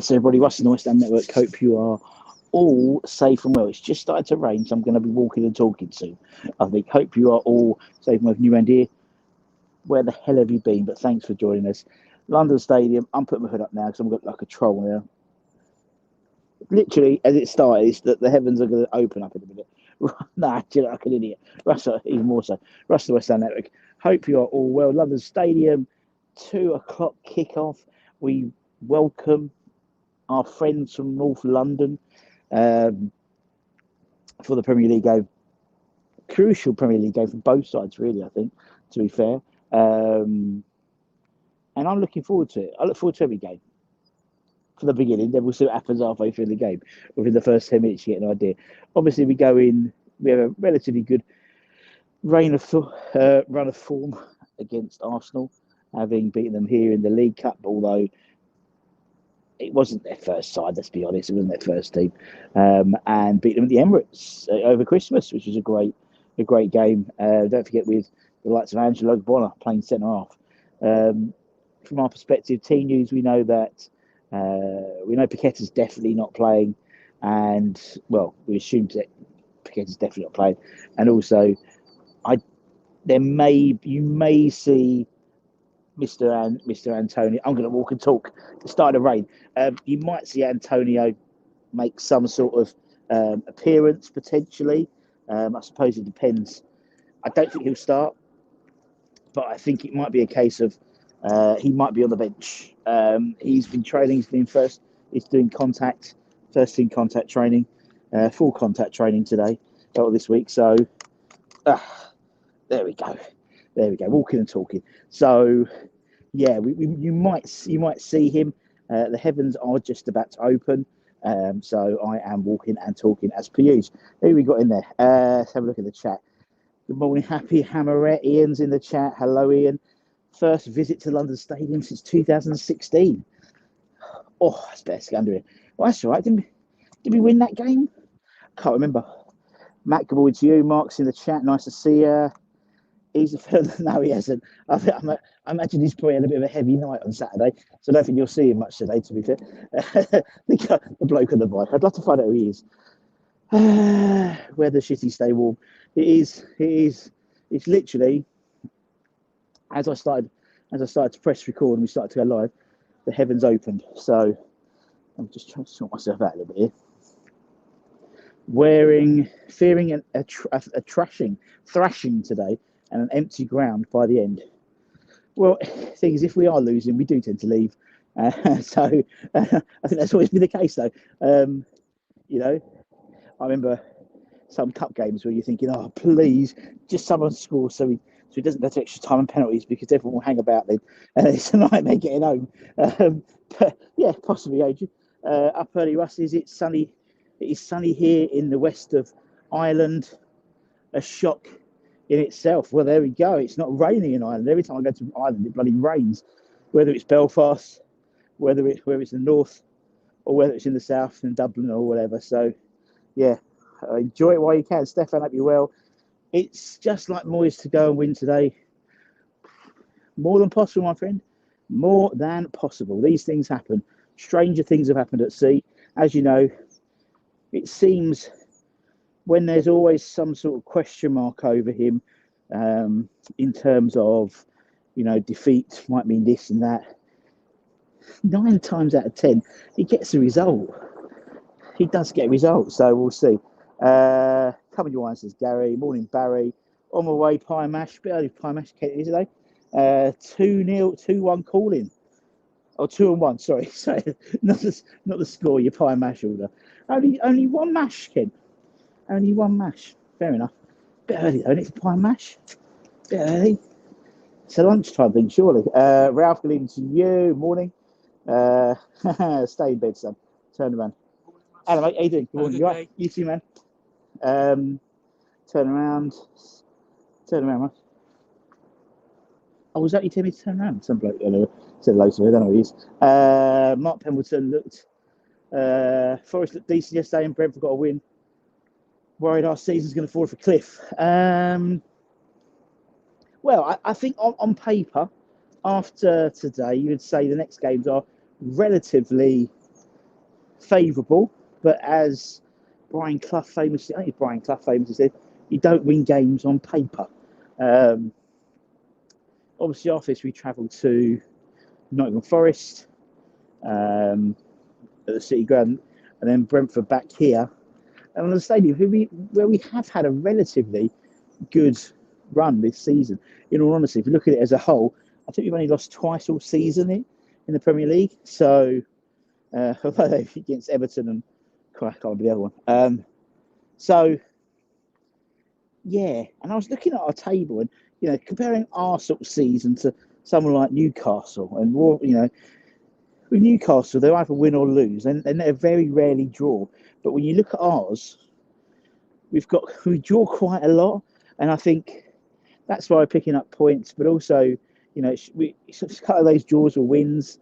So everybody, Russ in the West Ham Network, hope you are all safe and well. It's just started to rain, so I'm going to be walking and talking soon. I think, hope you are all safe and well. New end here. Where the hell have you been? But thanks for joining us. London Stadium, I'm putting my hood up now because I'm got like a troll now. Literally, as it started, it's that the heavens are going to open up in a minute. Nah, you know, like an idiot. Russell, even more so. Russell West Ham Network. Hope you are all well. London Stadium, 2 o'clock kickoff. We welcome our friends from North London for the Premier League game. Crucial Premier League game for both sides, really, I think, to be fair. And I'm looking forward to it. I look forward to every game. From the beginning, then we'll see what happens halfway through the game. Within the first 10 minutes, you get an idea. Obviously, we go in, we have a relatively good run of form against Arsenal, having beaten them here in the League Cup, although it wasn't their first side, let's be honest. It wasn't their first team. And beat them at the Emirates over Christmas, which was a great game. Don't forget, with the likes of Angelo Bonner playing centre-half. From our perspective, team news, we know that Paqueta's definitely not playing, and well, we assume that Paqueta's definitely not playing, and also, you may see Mr. Antonio. I'm going to walk and talk. It's starting to rain. You might see Antonio make some sort of appearance potentially. I suppose it depends. I don't think he'll start, but I think it might be a case of he might be on the bench. He's been training. He's doing first team contact training, full contact training today or this week. So there we go. Walking and talking. So yeah, you might see him. The heavens are just about to open. So I am walking and talking as per usual. Who we got in there? Let's have a look at the chat. Good morning, Happy Hammerette. Ian's in the chat. Hello, Ian. First visit to London Stadium since 2016. Oh, that's better to get under it. Well, that's all right. Did we win that game? Can't remember. Matt, good morning to you. Mark's in the chat. Nice to see you. He's a film. No, he hasn't. I imagine he's probably had a bit of a heavy night on Saturday, so I don't think you'll see him much today, to be fair. The bloke on the bike. I'd love to find out who he is. Where the shitty stay warm. It is. It's literally, as I started to press record and we started to go live, the heavens opened. So I'm just trying to sort myself out a little bit here. Fearing a thrashing today and an empty ground by the end. Well, the thing is, if we are losing, we do tend to leave. So I think that's always been the case, though. I remember some cup games where you're thinking, oh, please, just someone score so he doesn't go to extra time and penalties because everyone will hang about then. It's a nightmare getting home. But yeah, possibly, Adrian. Up early, Russ, is it sunny? It is sunny here in the west of Ireland. A shock in itself. Well, there we go. It's not raining in Ireland. Every time I go to Ireland, it bloody rains. Whether it's Belfast, whether it's the north, or whether it's in the south in Dublin or whatever. So, yeah, enjoy it while you can. Stefan, hope you're well. It's just like Moyes to go and win today. More than possible, my friend. More than possible. These things happen. Stranger things have happened at sea. As you know, it seems when there's always some sort of question mark over him in terms of, defeat might mean this and that. 9 times out of 10, he gets a result. He does get a result, so we'll see. Coming your answers, Gary. Morning, Barry. On my way, pie mash. Bit early pie mash today. 2-0, 2-1 calling. Oh, 2-1. Sorry, not the score. Your pie mash order. Only one mash, Ken. Only one mash. Fair enough. Bit early though, isn't it, for pie mash? Bit early. It's a lunchtime thing, surely. Ralph, good evening to you. Morning. Stay in bed, son. Turn around. Hello, mate. How you doing? Good morning. You all right? You too, man. Turn around. Man. Oh, was that you telling me to turn around? Some bloke said hello to me. I don't know who he is. Mark Pemberton looked. Forest looked decent yesterday and Brentford got a win. Worried our season's going to fall off a cliff. Well, I think on paper, after today, you would say the next games are relatively favourable, but as Brian Clough famously, I think Brian Clough famously said, you don't win games on paper. Obviously, after this, we travelled to Nottingham Forest at the City Ground, and then Brentford back here, and on the stadium, where we have had a relatively good run this season. In all honesty, if you look at it as a whole, I think we've only lost twice all season in the Premier League. So, against Everton and I can't remember the other one. So, yeah, and I was looking at our table and comparing our sort of season to someone like Newcastle, and with Newcastle they either win or lose, and they very rarely draw. But when you look at ours, we draw quite a lot, and I think that's why we're picking up points. But also, it's a couple of those draws or wins.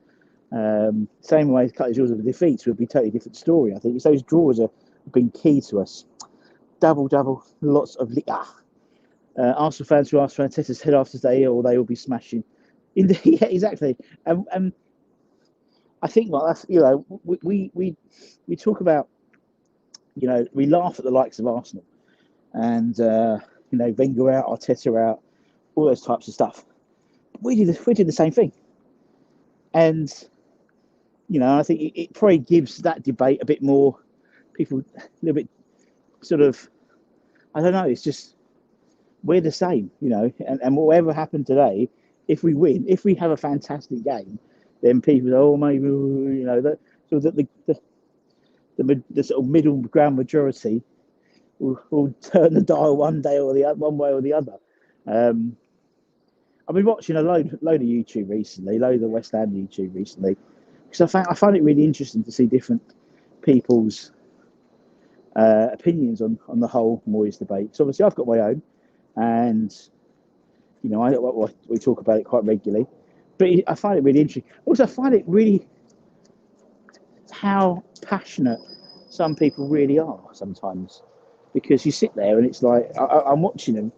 Same way, a couple of draws or defeats would be a totally different story. I think it's those draws have been key to us. Double, lots of Arsenal fans who ask for Arteta's head after today, or they will be smashing. Yeah, exactly. I think that's we talk about we laugh at the likes of Arsenal and Wenger out, Arteta out, all those types of stuff. We did the same thing, and I think it probably gives that debate a bit more people a little bit sort of, I don't know. It's just we're the same, and whatever happened today, if we win, if we have a fantastic game, then people go, oh, maybe that so that the sort of middle ground majority will turn the dial one day or the other, one way or the other. I've been watching a load of YouTube recently, load of West Ham YouTube recently, because I find it really interesting to see different people's opinions on the whole Moyes debate. So obviously I've got my own, and we talk about it quite regularly, but I find it really interesting. Also, I find it really how passionate some people really are sometimes, because you sit there and it's like I'm watching them,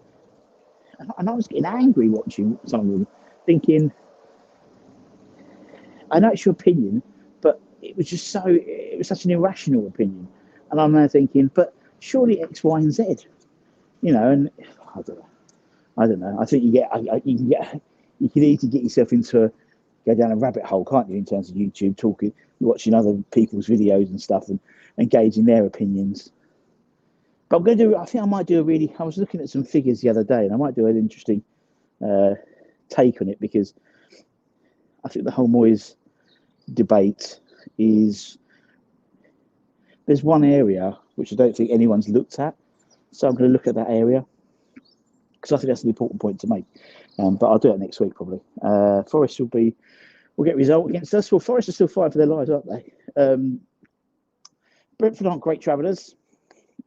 and I was getting angry watching some of them, thinking, I know it's your opinion, but it was such an irrational opinion, and I'm now thinking, but surely X, Y, and Z, and I don't know. I think you can easily get yourself go down a rabbit hole, can't you, in terms of YouTube, talking, watching other people's videos and stuff, and engaging their opinions. But I think I might do I was looking at some figures the other day, and I might do an interesting take on it, because I think the whole Moyes debate there's one area which I don't think anyone's looked at. So I'm going to look at that area, because I think that's an important point to make. But I'll do it next week probably. Forest will get a result against us. Well, Forest are still fighting for their lives, aren't they? Brentford aren't great travellers,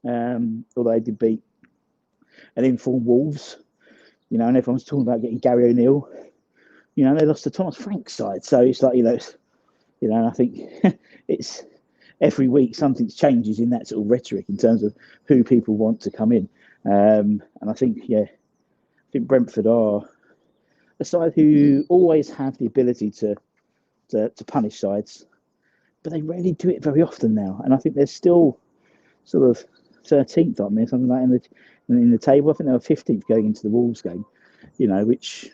although they did beat an informed Wolves. And everyone's talking about getting Gary O'Neill. They lost to Thomas Frank's side, so it's like I think it's every week something changes in that sort of rhetoric in terms of who people want to come in. And I think Brentford are a side who always have the ability to punish sides, but they rarely do it very often now. And I think they're still sort of 13th, aren't they? Something like in the table. I think they were 15th going into the Wolves game, which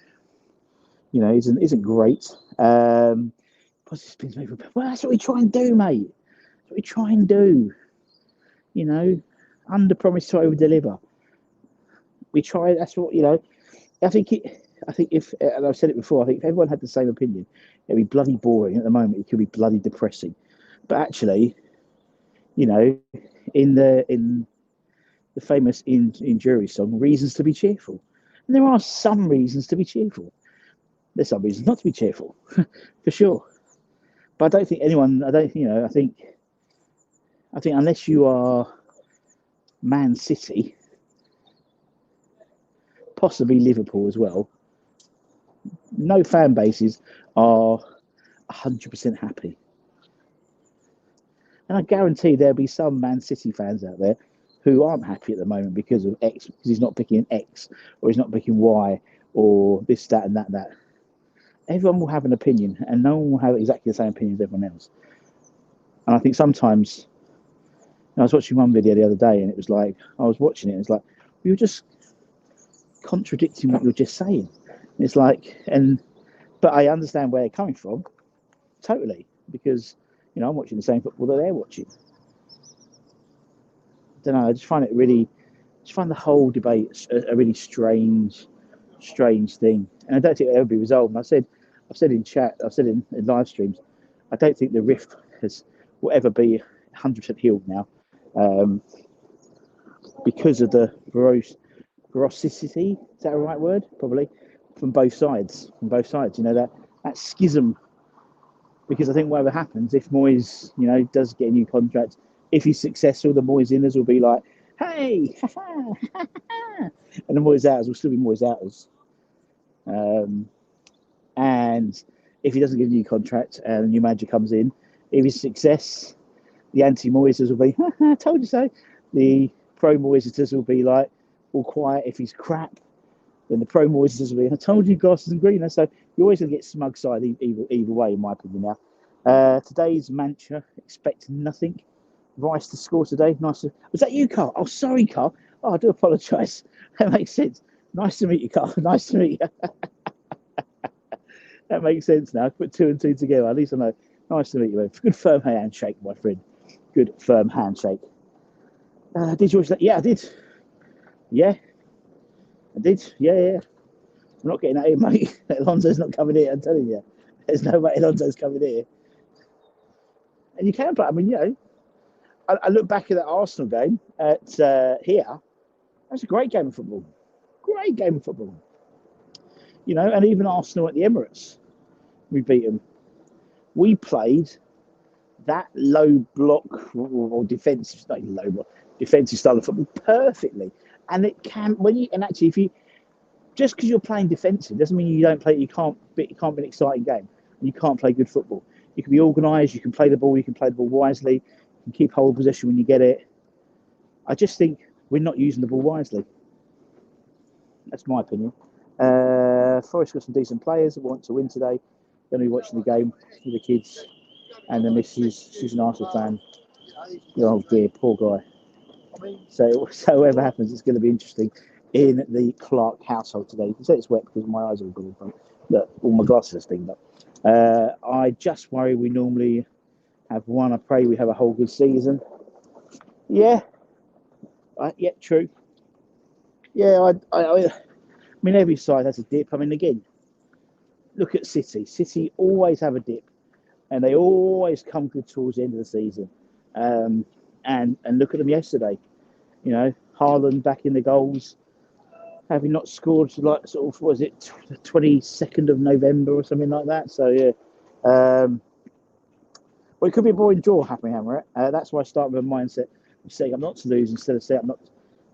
isn't great. Well, that's what we try and do, mate. That's what we try and do. Under promise to over deliver. We try. That's what I think if, and I've said it before, I think if everyone had the same opinion, it'd be bloody boring. At the moment, it could be bloody depressing. But actually, in the famous in jury song, reasons to be cheerful, and there are some reasons to be cheerful. There's some reasons not to be cheerful, for sure. But I don't think anyone. I think unless you are Man City, possibly Liverpool as well, no fan bases are 100% happy. And I guarantee there'll be some Man City fans out there who aren't happy at the moment because of X, because he's not picking X, or he's not picking Y, or this, that, and that. Everyone will have an opinion, and no one will have exactly the same opinion as everyone else. And I think sometimes, I was watching one video the other day, and it was like, I was watching it, and it's like, you're just contradicting what you're just saying. And it's like, but I understand where they're coming from, totally, because, I'm watching the same football that they're watching. I don't know, I just find the whole debate a really strange thing. And I don't think it'll ever be resolved. And I've said in chat, I've said in live streams, I don't think the rift will ever be 100% healed now, because of the ferocity. Is that a right word? Probably from both sides. That schism. Because I think whatever happens, if Moyes, does get a new contract, if he's successful, the Moyes inners will be like, hey, and the Moyes outers will still be Moyes outers. And if he doesn't get a new contract and a new manager comes in, if he's success, the anti-Moyesers will be, I told you so. The pro-Moyesers will be like, all quiet. If he's crap, then the pro-Moyesers will be, I told you grass isn't greener. So you're always going to get smug side either way, in my opinion now. Today's mantra, expect nothing. Rice to score today. Nice. Was that you, Carl? Oh, sorry, Carl. Oh, I do apologise. That makes sense. Nice to meet you, Carl. Nice to meet you. That makes sense now. Put 2 and 2 together. At least I know. Nice to meet you. Good firm handshake, my friend. Good firm handshake. Did you watch that? Yeah, I did. Yeah, I did. Yeah. I'm not getting that here, mate. Alonso's not coming here. I'm telling you. There's no way Alonso's coming here. And you can, but I mean, I look back at that Arsenal game at here. That's a great game of football. Great game of football. And even Arsenal at the Emirates, we beat them. We played that low block or defensive, not even low block, defensive style of football perfectly. And it can, actually, if you, just because you're playing defensive doesn't mean you can't be an exciting game. You can't play good football. You can be organised, you can play the ball wisely, you can keep hold of possession when you get it. I just think we're not using the ball wisely. That's my opinion. Forest got some decent players that want to win today. Going to be watching the game with the kids and the missus. She's an Arsenal fan. Oh dear, poor guy. So whatever happens, it's going to be interesting in the Clark household today. You can say it's wet because my eyes are all gone in front. Look, all my glasses are stinging up. I just worry we normally have one. I pray we have a whole good season. Yeah. Yeah, true. Yeah, I mean, every side has a dip. I mean, again, look at City. City always have a dip, and they always come good towards the end of the season. And look at them yesterday. Haaland back in the goals, having not scored was it 22nd of November or something like that. So yeah, well, it could be a boring draw happening, Hammer. That's why I start with a mindset of saying I'm not to lose instead of saying I'm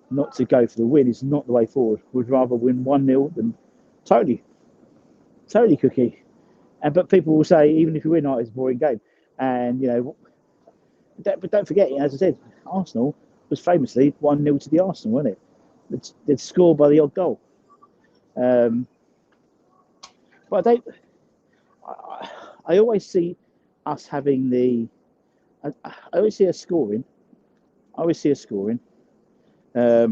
not to go for the win. Is not the way forward. Would rather win 1-0 than totally cookie. But people will say even if you win, it's a boring game. And but don't forget, as I said, Arsenal was famously 1-0 to the Arsenal, wasn't it? They'd score by the odd goal. But I always see us having I always see us scoring. But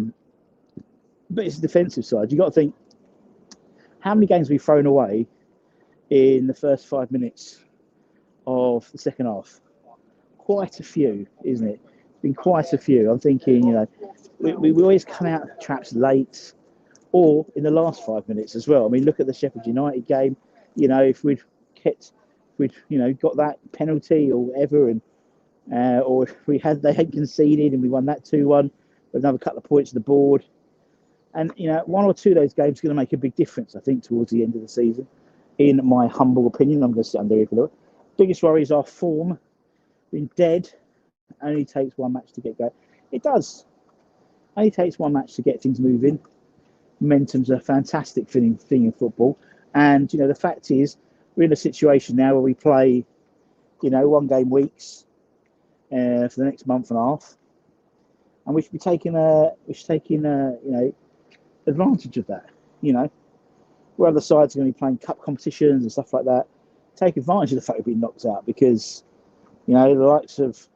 it's the defensive side. You've got to think, how many games have we thrown away in the first 5 minutes of the second half? Quite a few, isn't it? Been quite a few. I'm thinking, we always come out of traps late or in the last 5 minutes as well. I mean, look at the Sheffield United game. If we'd got that penalty or whatever, and or if they had conceded and we won that 2-1, with another couple of points on the board. And, one or two of those games are going to make a big difference, I think, towards the end of the season. In my humble opinion, I'm going to sit under here for a little. Biggest worry is our form. Being dead only takes one match to get going. It does. Only takes one match to get things moving. Momentum's a fantastic thing in football. And, the fact is, we're in a situation now where we play, 1 game weeks for the next month and a half. And we should be taking advantage of that, where other sides are going to be playing cup competitions and stuff like that. Take advantage of the fact we've been knocked out, because You know, the likes of,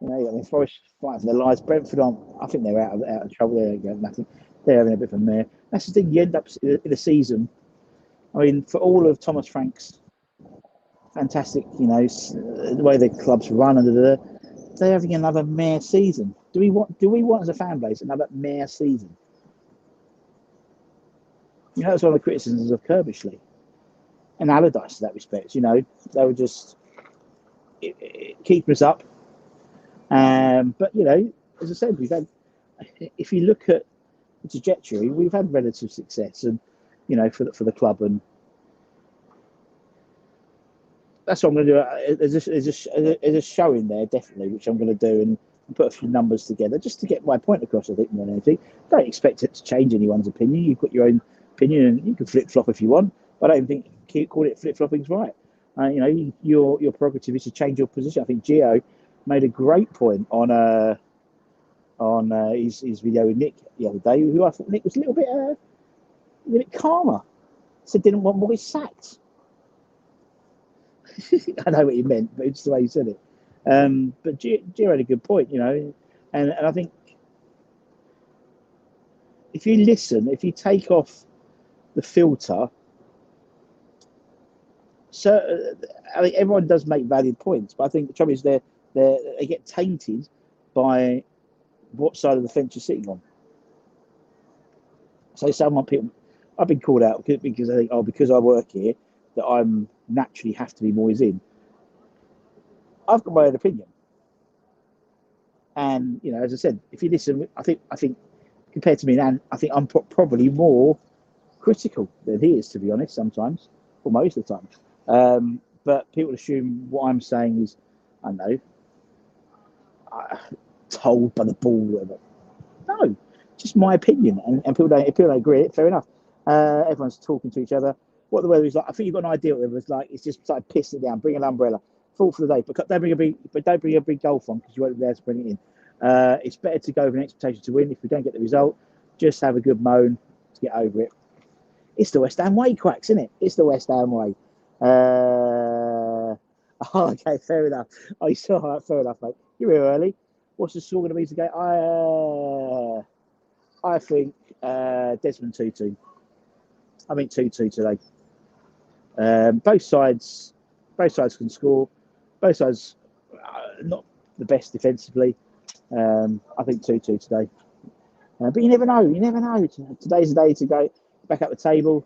you know, I mean, Forest fighting for their lives. Brentford on, I think they're out of trouble. They're going nothing. They're having a bit of a mare. That's the thing. You end up in a season. I mean, for all of Thomas Frank's fantastic, you know, the way the club's run and they're having another mare season. Do we want as a fan base another mare season? You know, that's one of the criticisms of Kirbishley and Allardyce in that respect. You know, they were just keep us up. But you know, as I said, we've had. If you look at the trajectory, we've had relative success, and you know, for the club, and that's what I'm going to do. There's a show in there definitely, which I'm going to do and put a few numbers together just to get my point across. I think more than anything, don't expect it to change anyone's opinion. You've got your own opinion, and you can flip flop if you want. But I don't think calling it flip flopping is right. You know, your prerogative is to change your position. I think Gio made a great point on his video with Nick the other day, who I thought Nick was a little bit calmer. Said didn't want Moyes sacked. I know what he meant, but it's the way he said it. But Gio had a good point, you know, and I think if you listen, if you take off the filter, so I mean everyone does make valid points, but I think the trouble is they get tainted by what side of the fence you're sitting on. So people, I've been called out because I think, oh, because I work here, that I'm naturally have to be Moyes in. I've got my own opinion, and you know, as I said, if you listen, I think compared to me, and I think I'm probably more critical than he is, to be honest. Sometimes, or most of the time, but people assume what I'm saying is, I don't know, told by the ball, whatever. No, just my opinion, and people don't. If people don't agree, fair enough. Everyone's talking to each other. What the weather is like, I think you've got an idea what the weather's like. It's just like pissing it down. Bring an umbrella. Fall for the day, but don't bring a big golf on because you won't be able to bring it in. It's better to go with an expectation to win. If we don't get the result, just have a good moan to get over it. It's the West Ham way, Quacks, isn't it? It's the West Ham way. Okay, fair enough. Oh, you saw that? Fair enough, mate. You're here early. What's the score going to be today? I think Desmond 2-2. I think 2-2 today. Both sides can score. Both sides not the best defensively. I think 2-2 today. But you never know. You never know. Today's the day to go back up the table.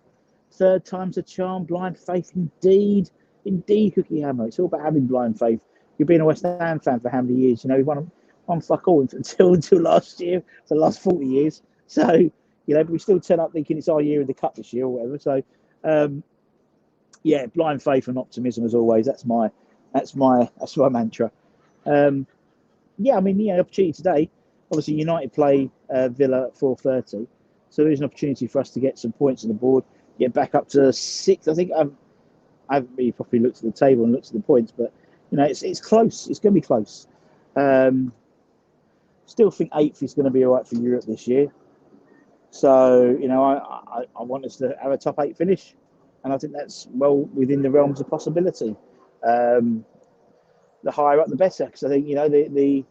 Third time's a charm. Blind faith, indeed. Indeed, Cookie Hammer. It's all about having blind faith. You've been a West Ham fan for how many years? You know, we've won fuck all until last year, for the last 40 years. So, you know, but we still turn up thinking it's our year in the cup this year or whatever. So, yeah, blind faith and optimism as always. That's my mantra. Yeah, I mean, yeah, opportunity today. Obviously, United play Villa at 4:30, so there's an opportunity for us to get some points on the board, get back up to 6. I think I haven't really properly looked at the table and looked at the points, but you know, it's close. It's going to be close. Still think 8th is going to be all right for Europe this year. So you know, I want us to have a top 8 finish, and I think that's well within the realms of possibility. The higher up, the better, because I think you know the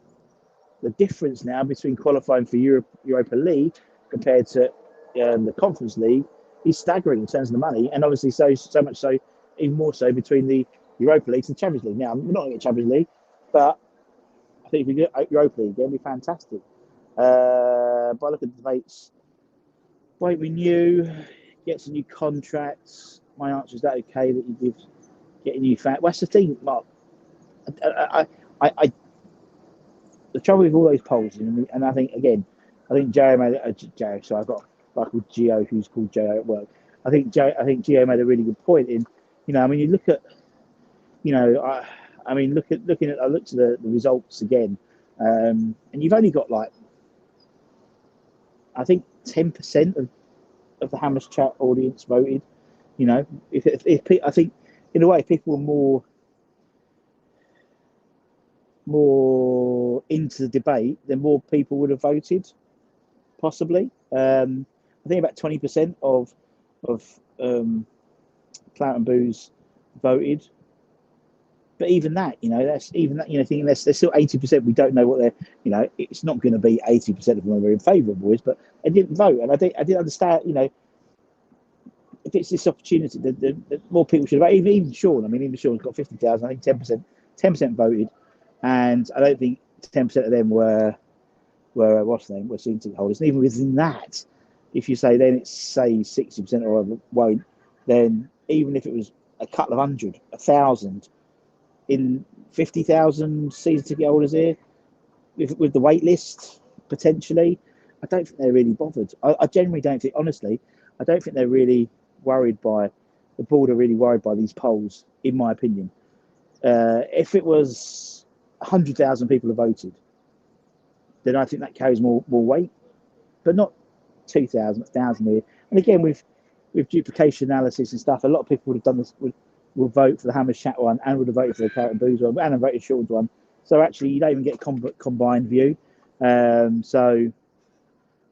difference now between qualifying for Europa League compared to the Conference League is staggering in terms of the money, and obviously so much so, even more so between the Europa League and the Champions League. Now, we're not going to get Champions League, but I think if we get Europa League, it'll be fantastic. But I look at the debates, wait, renew, get some new contracts. My answer is that okay that you get a new fan. Well, that's the thing, Mark. I the trouble with all those polls, and I think Joe made Joe. So I've got a guy called Gio who's called Joe at work. I think Gio made a really good point in, you know, I mean, you look at, you know, I looked at the results again, and you've only got like, I think 10% of the Hammers Chat audience voted. You know, if I think in a way, if people were more into the debate, then more people would have voted, possibly. I think about 20% of Claret and Booze voted. But even that, thinking there's still 80%. We don't know what they're, it's not going to be 80% of them are in favour of Moyes, but they didn't vote, and I didn't understand, if it's this opportunity, the more people should vote. Even Sean, even Sean's got 50,000. I think 10% voted, and I don't think 10% of them were what's the name, were season ticket holders. And even within that, if you say then it's say 60% or won't, then even if it was a couple of hundred, 1,000 in 50,000 season ticket holders here with the wait list potentially, I don't think they're really bothered. I genuinely don't think, honestly, I don't think they're really worried by the board are really worried by these polls, in my opinion. If it was 100,000 people have voted, then I think that carries more weight, but not 2,000, 1,000 here. And again, with duplication analysis and stuff, a lot of people would have done this, will vote for the Hammershack one and would have voted for the Carrot and Booze one and have voted Sean's one. So actually, you don't even get a combined view. So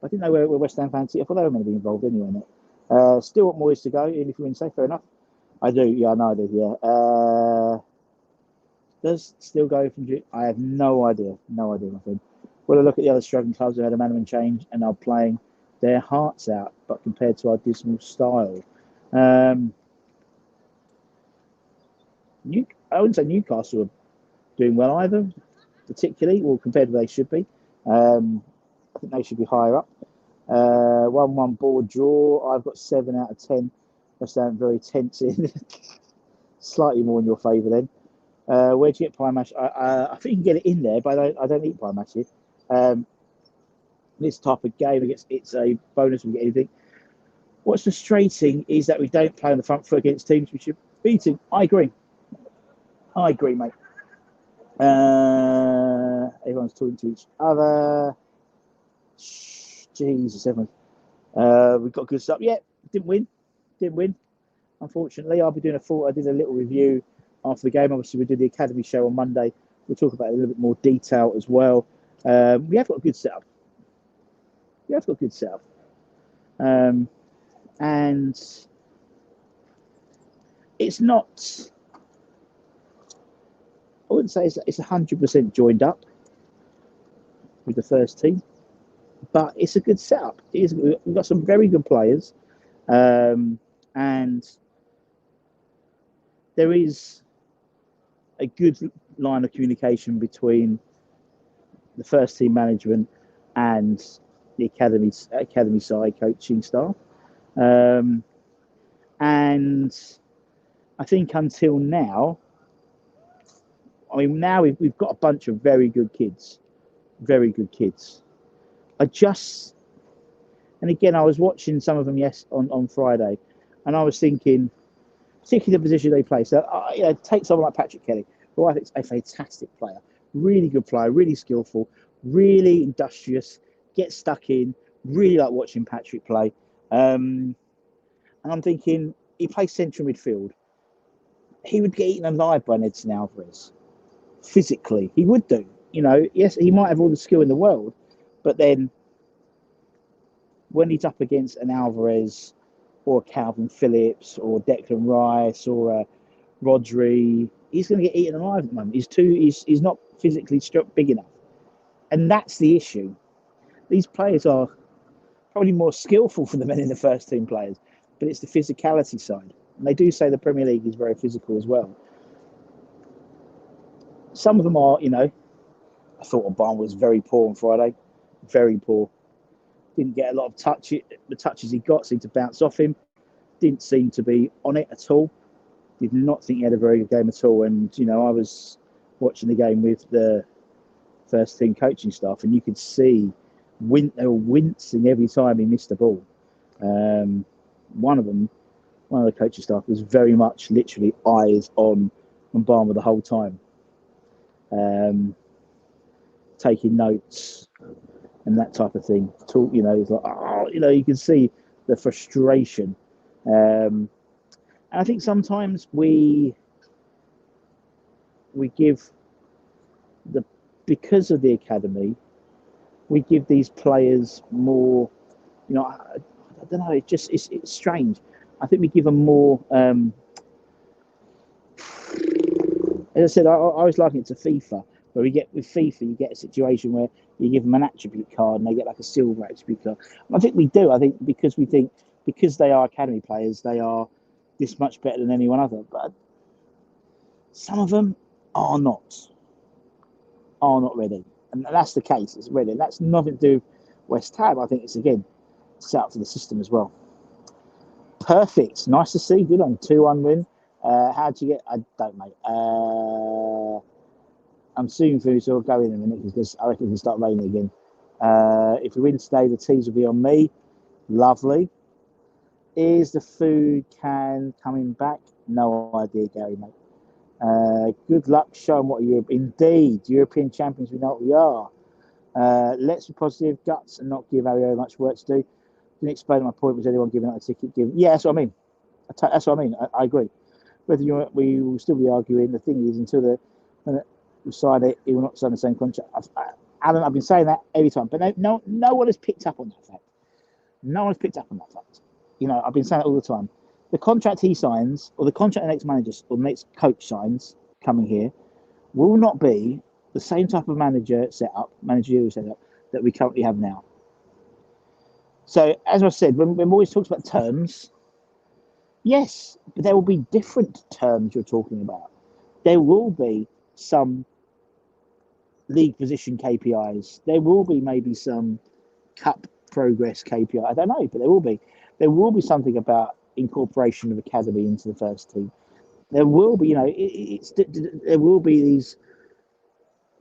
I didn't know where West Ham fancy. I thought they were going to be involved anyway. Still want Moyes to go, even if you win, say, fair enough. I do, yeah, I know I do, yeah. Does still go from June? I have no idea, my friend. Well, I look at the other struggling clubs who had a management change and are playing their hearts out, but compared to our dismal style. I wouldn't say Newcastle are doing well either, particularly, well, compared to where they should be. I think they should be higher up. 1-1 board draw. I've got 7 out of 10. That's very tense in. Slightly more in your favour then. Where do you get pie mash? I think you can get it in there, but I don't eat pie mash here. This type of game, it's a bonus if we get anything. What's frustrating is that we don't play on the front foot against teams we should be beating. I agree, mate. Everyone's talking to each other. Jesus, everyone. We've got good stuff. Yeah, didn't win. Unfortunately, I'll be doing I did a little review after the game. Obviously, we did the Academy show on Monday. We'll talk about it in a little bit more detail as well. We have got a good setup. And it's not, I wouldn't say it's 100% joined up with the first team, but it's a good setup. We've got some very good players, and there is a good line of communication between the first team management and the academy side coaching staff. And I think until now, now we've got a bunch of very good kids. And again, I was watching some of them on Friday, and I was thinking, particularly the position they play. So, take someone like Patrick Kelly, who I think is a fantastic player, really good player, really skillful, really industrious, gets stuck in. Really like watching Patrick play. And I'm thinking, he plays central midfield. He would get eaten alive by Edson Alvarez. Physically, he would do. Yes, he might have all the skill in the world, but then when he's up against an Alvarez or Calvin Phillips or Declan Rice or Rodri, he's going to get eaten alive at the moment. He's not physically big enough, and that's the issue. These players are probably more skillful for the men in the first team players, but it's the physicality side. And they do say the Premier League is very physical as well. Some of them are, I thought Obama was very poor on Friday. Very poor. Didn't get a lot of touch. The touches he got seemed to bounce off him. Didn't seem to be on it at all. Did not think he had a very good game at all. And, I was watching the game with the first team coaching staff, and you could see they were wincing every time he missed the ball. One of the coaching staff was very much literally eyes on Obama the whole time, taking notes and that type of thing. Talk, it's like, you can see the frustration. And I think sometimes we give because of the academy, we give these players more, I don't know, it's strange. I think we give them more As I said, I always liken it to FIFA, where we get with FIFA, you get a situation where you give them an attribute card and they get like a silver attribute card. And I think we do. I think because they are academy players, they are this much better than anyone other. But some of them are not ready, and that's the case. It's ready, and that's nothing to do with West Ham. I think it's again set up for the system as well. Perfect, nice to see. Good on 2-1 win. How'd you get? I don't, mate. I'm soon for sort of go in a minute because I reckon it can start raining again. If we win today, the teas will be on me. Lovely. Is the food can coming back? No idea, Gary, mate. Good luck. Show them what you're. Indeed, European champions. We know what we are. Let's be positive, guts, and not give Ario much work to do. Didn't explain my point. Was anyone giving out a ticket? Yeah, that's what I mean. That's what I mean. I agree. Whether we will still be arguing. The thing is, until we sign it, he will not sign the same contract. Alan, I've been saying that every time, but no one has picked up on that fact. No one has picked up on that fact. I've been saying it all the time. The contract he signs, or the contract the next manager or the next coach signs coming here, will not be the same type of managerial setup that we currently have now. So, as I said, when Moyes talks about terms, yes, but there will be different terms you're talking about. There will be some league position KPIs. There will be maybe some cup progress KPI. I don't know, but there will be. There will be something about incorporation of academy into the first team. There will be, there will be these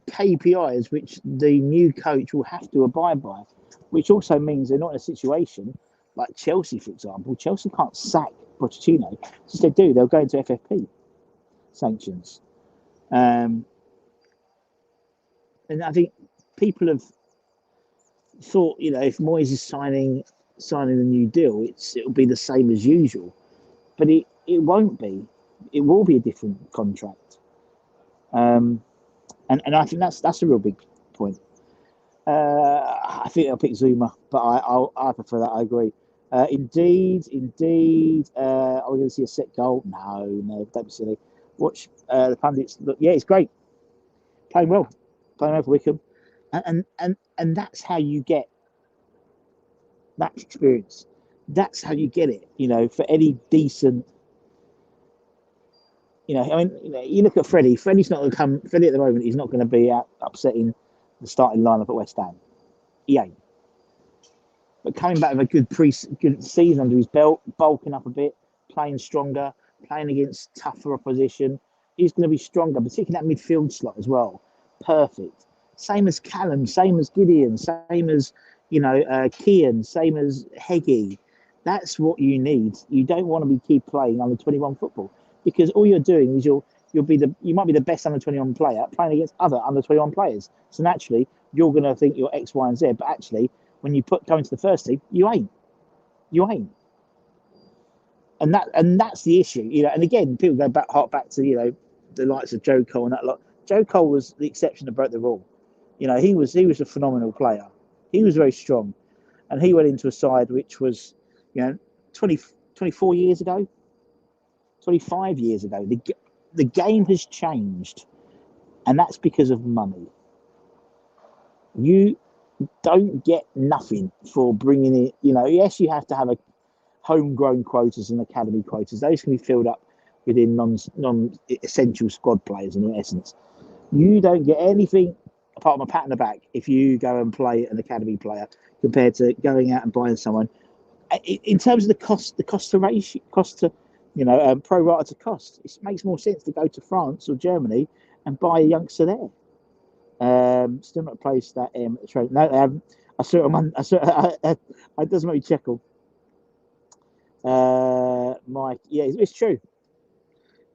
KPIs which the new coach will have to abide by, which also means they're not in a situation like Chelsea, for example. Chelsea can't sack Pochettino. If they do, they'll go into FFP sanctions. And I think people have thought, if Moyes is signing a new deal, it'll be the same as usual, but it won't be. It will be a different contract, and I think that's a real big point. I think I'll pick Zuma, but I prefer that. I agree. Indeed. Are we going to see a set goal? No, don't be silly. Watch the pundits. Look, yeah, it's great. Playing well for Wickham, and that's how you get match experience. That's how you get it. For any decent. You look at Freddie. Freddie's not going to come. Freddie at the moment, he's not going to be out upsetting the starting lineup at West Ham. He ain't. But coming back with a good season under his belt, bulking up a bit, playing stronger, playing against tougher opposition, he's going to be stronger, particularly that midfield slot as well. Perfect. Same as Callum, same as Gideon, same as Kean, same as Heggie. That's what you need. You don't want to keep playing under 21 football, because all you're doing is you might be the best under 21 player playing against other under 21 players. So naturally, you're going to think you're X, Y, and Z, but actually, when you go into the first team, you ain't. And that's the issue, And again, people go back to the likes of Joe Cole and that lot. Joe Cole was the exception that broke the rule. He was a phenomenal player. He was very strong, and he went into a side which was, 24 years ago, 25 years ago. The game has changed, and that's because of money. You don't get nothing for bringing it. Yes, you have to have a homegrown quotas and academy quotas. Those can be filled up within non-essential squad players in essence. You don't get anything apart from a pat on the back if you go and play an academy player compared to going out and buying someone. In terms of the cost to ratio, pro rata to cost, it makes more sense to go to France or Germany and buy a youngster there. Still not placed that trade. No, they haven't. I saw it on. It doesn't make me chuckle. Mike, yeah, it's true.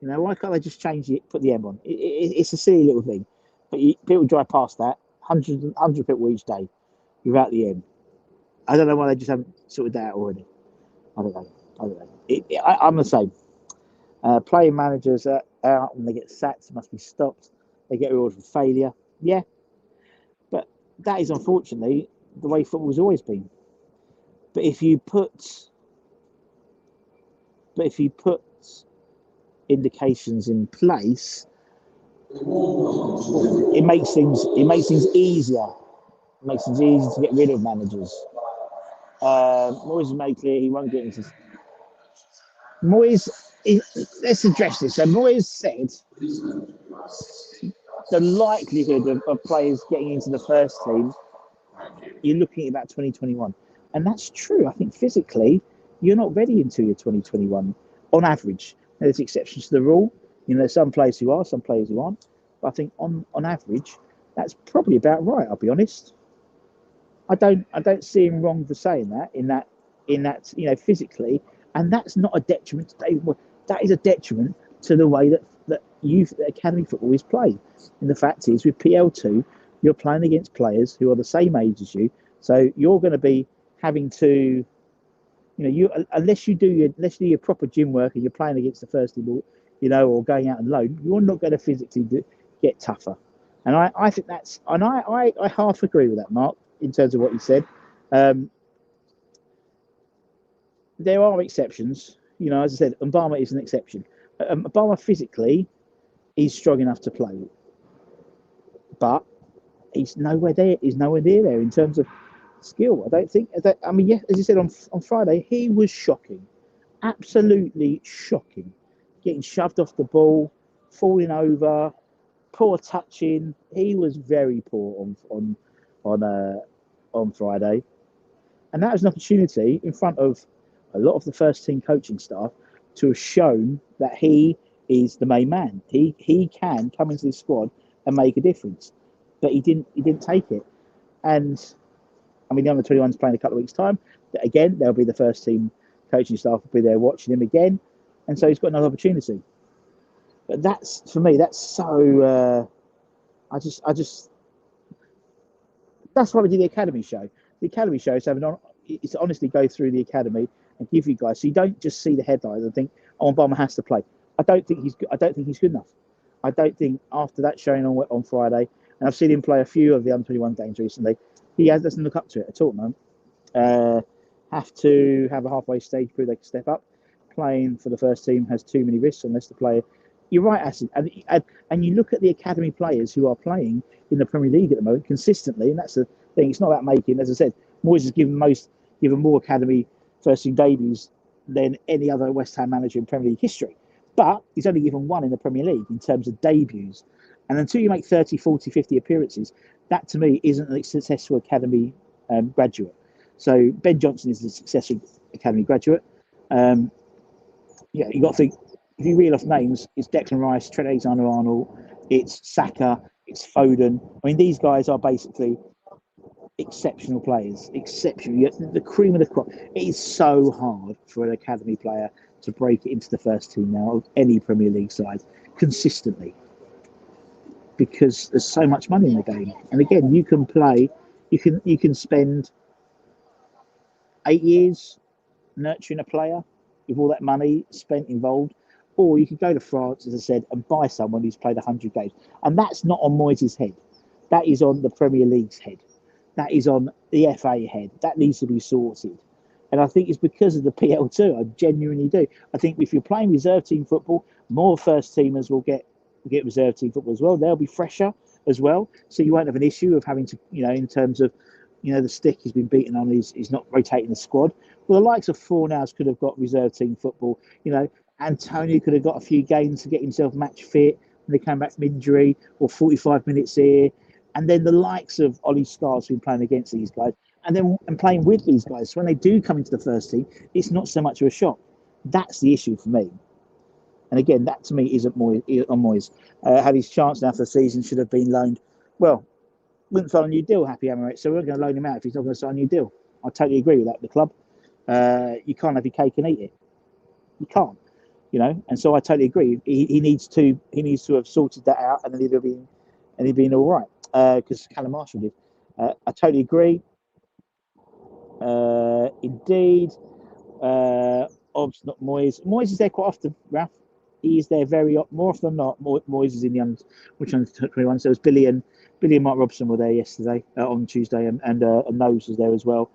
Why can't they just change it, put the M on? It's a silly little thing, but people drive past that 100 people each day without the M. I don't know why they just haven't sorted that out already. I don't know. I'm the same. Playing managers are out when they get sacked, must be stopped. They get rewarded for failure. Yeah, but that is unfortunately the way football's always been. But if you put indications in place, It makes things easier. It makes things easier to get rid of managers. Moyes has made clear he won't get into Moyes. Let's address this. So Moyes said the likelihood of players getting into the first team, you're looking at about 2021, and that's true. I think physically, you're not ready until you're 2021 on average. Now, there's exceptions to the rule. There's some players who are, some players who aren't. But I think on average, that's probably about right. I'll be honest. I don't see him wrong for saying that. In that physically, and that's not a detriment to David Moyes. That is a detriment to the way that youth academy football is played. And the fact is, with PL2, you're playing against players who are the same age as you, so you're going to be having to, unless you do your proper gym work and you're playing against the first team, or going out and loan, you're not going to physically get tougher. And I think I half agree with that, Mark, in terms of what you said. Um, there are exceptions. As I said, Obama is an exception. Obama physically is strong enough to play, but he's nowhere there. He's nowhere near there in terms of skill. I don't think. Yeah, as you said on Friday, he was shocking, absolutely shocking, getting shoved off the ball, falling over, poor touching. He was very poor on Friday, and that was an opportunity in front of a lot of the first team coaching staff to have shown that he is the main man. He can come into the squad and make a difference, but he didn't take it. And I mean, the under 21's playing a couple of weeks' time. Again, there'll be the first team coaching staff will be there watching him again, and so he's got another opportunity. But that's, for me, that's so. I just that's why we do the academy show. The academy show is to honestly go through the academy and give you guys, so you don't just see the headlines and think, "Oh, Obama has to play." I don't think he's good enough. I don't think after that showing on Friday, and I've seen him play a few of the under 21 games recently, doesn't look up to it at all, man. Have to have a halfway stage prove they can step up. Playing for the first team has too many risks unless the player. You're right, Asin, and you look at the academy players who are playing in the Premier League at the moment consistently, and that's the thing. It's not about making, as I said, Moyes has given more academy first team debuts than any other West Ham manager in Premier League history. But he's only given one in the Premier League in terms of debuts. And until you make 30, 40, 50 appearances, that to me isn't a successful academy graduate. So Ben Johnson is a successful academy graduate. You got to think, if you reel off names, it's Declan Rice, Trent Alexander-Arnold, it's Saka, it's Foden. I mean, these guys are basically exceptional players. Exceptional. The cream of the crop. It is so hard for an academy player to break it into the first team now of any Premier League side consistently, because there's so much money in the game. And again, you can spend 8 years nurturing a player with all that money spent involved, or you could go to France, as I said, and buy someone who's played 100 games. And that's not on Moyes' head. That is on the Premier League's head. That is on the FA head. That needs to be sorted. And I think it's because of the PL2. I genuinely do. I think if you're playing reserve team football, more first teamers will get reserve team football as well. They'll be fresher as well. So you won't have an issue of having to, in terms of, the stick he's been beaten on is not rotating the squad. Well, the likes of Fornals could have got reserve team football. Antonio could have got a few games to get himself match fit when they came back from injury, or 45 minutes here. And then the likes of Ollie Scar's been playing against these guys, and playing with these guys. So when they do come into the first team, it's not so much of a shock. That's the issue for me. And again, that to me isn't Moyes. Had his chance now for the season, should have been loaned. Well, wouldn't sign a new deal, Happy Emirates, so we're going to loan him out if he's not going to sign a new deal. I totally agree with that. The club, you can't have your cake and eat it. You can't, And so I totally agree. He needs to have sorted that out, and then he'd been all right. Because Callum Marshall did. I totally agree. Indeed. Obs, not Moyes. Moyes is there quite often, Ralph. He is there more often than not. Moyes is in the under 21. So it was Billy and Mark Robson were there yesterday, on Tuesday, and Nose was there as well,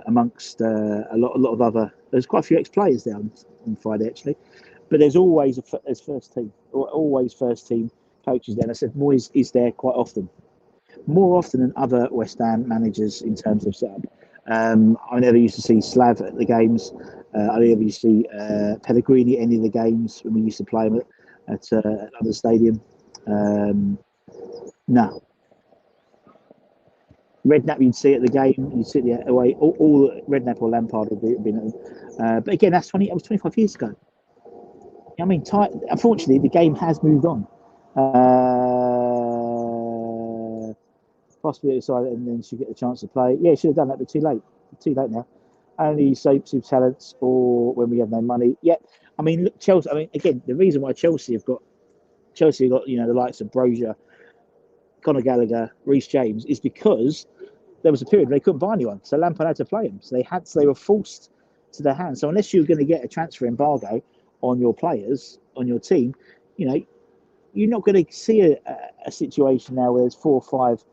amongst a lot of other. There's quite a few ex-players there on Friday actually, but there's always first team, always first team coaches there. And I said Moyes is there quite often, more often than other West Ham managers in terms of setup. I never used to see Slav at the games. I never used to see Pellegrini at any of the games when we used to play him at another stadium. No. Redknapp you'd see at the game, you'd see the away, all Redknapp or Lampard would be been. But again, that was 25 years ago. I mean, unfortunately, the game has moved on. Possibly decided, and then she get the chance to play. Yeah, should have done that, but too late. Too late now. Only super talents, or when we have no money. Yeah, I mean, look, Chelsea. I mean, again, the reason why Chelsea have got the likes of Brozier, Conor Gallagher, Reece James is because there was a period where they couldn't buy anyone, so Lampard had to play them. So they were forced to their hands. So unless you're going to get a transfer embargo on your players, on your team, you're not going to see a situation now where there's 4 or 5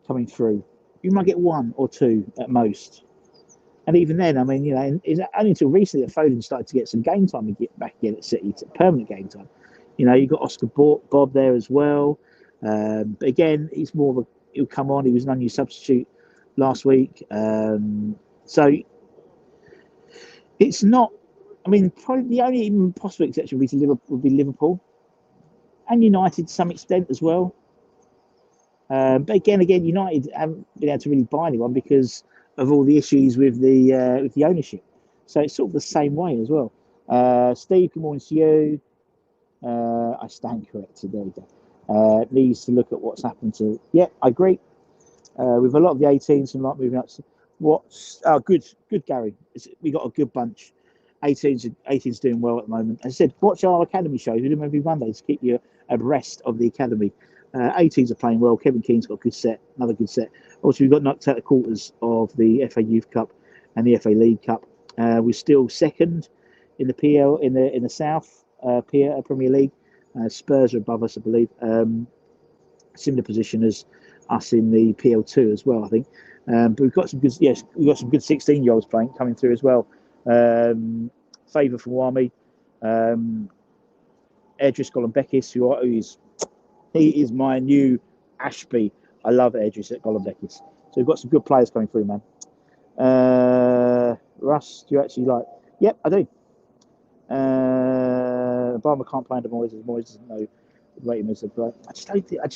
coming through. You might get 1 or 2 at most. And even then, I mean, it's only until recently that Foden started to get some game time and get back again at City, to permanent game time. You've got Oscar Bob there as well. But again, he'll come on. He was an unused substitute last week. So it's not, I mean, probably the only even possible exception would be Liverpool and United to some extent as well. But again, United haven't been able to really buy anyone because of all the issues with the ownership. So it's sort of the same way as well. Steve, good morning to you. I stand corrected. There we go. Needs to look at what's happened to. Yeah, I agree. With a lot of the 18s and like moving up. Good, Gary. We got a good bunch. 18's doing well at the moment. As I said, watch our academy shows. We do them every Monday to keep you abreast of the academy. 18s are playing well. Kevin Keane's got a good set, another good set. Also, we got knocked out the quarters of the FA Youth Cup and the FA League Cup. We're still second in the PL in the South Premier League. Spurs are above us, I believe. Similar position as us in the PL2 as well, I think. But we've got some good 16-year-olds coming through as well. Favour from Wami, Edris Golombekis, he is my new Ashby. I love Edris at Golombekis. So we've got some good players coming through, man. Russ, do you actually like? Yep, I do. Obama can't play under Moyes, as Moyes doesn't know the rate him as a player. I just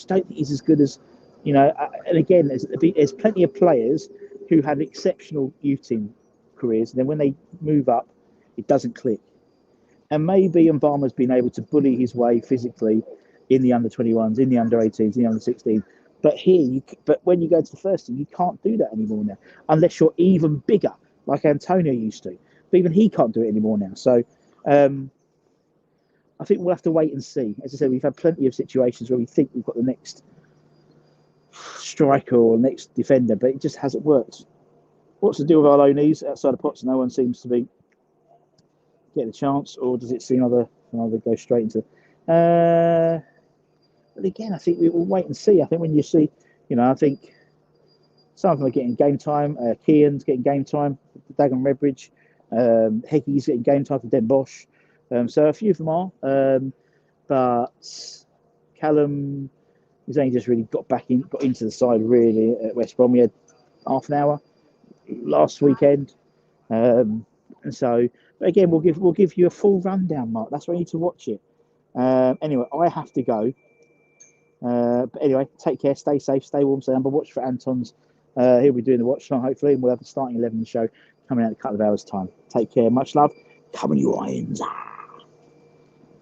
don't think he's as good as, and again, there's plenty of players who have exceptional youth team careers, and then when they move up, it doesn't click. And maybe Obama's been able to bully his way physically in the under-21s, in the under-18s, in the under-16s. But when you go to the first team, you can't do that anymore now, unless you're even bigger, like Antonio used to. But even he can't do it anymore now. So I think we'll have to wait and see. As I said, we've had plenty of situations where we think we've got the next striker or next defender, but it just hasn't worked. What's the deal with our loanees outside of Potts? No one seems to be getting a chance, or does it seem either go straight into? But again, I think we will wait and see. I think when you see, I think some of them are getting game time. Kean's getting game time for Dagon Redbridge. Hecky's getting game time for Den Bosch. So a few of them are. But Callum, he's only just really got into the side really at West Brom. We had half an hour last weekend. And so, but again, we'll give you a full rundown, Mark. That's why you need to watch it. Anyway, I have to go. But anyway, take care, stay safe, stay warm, stay humble. Watch for Anton's. He'll be doing the watch tonight, hopefully, and we'll have the starting 11 show coming out in a couple of hours' time. Take care, much love. Come on, you irons.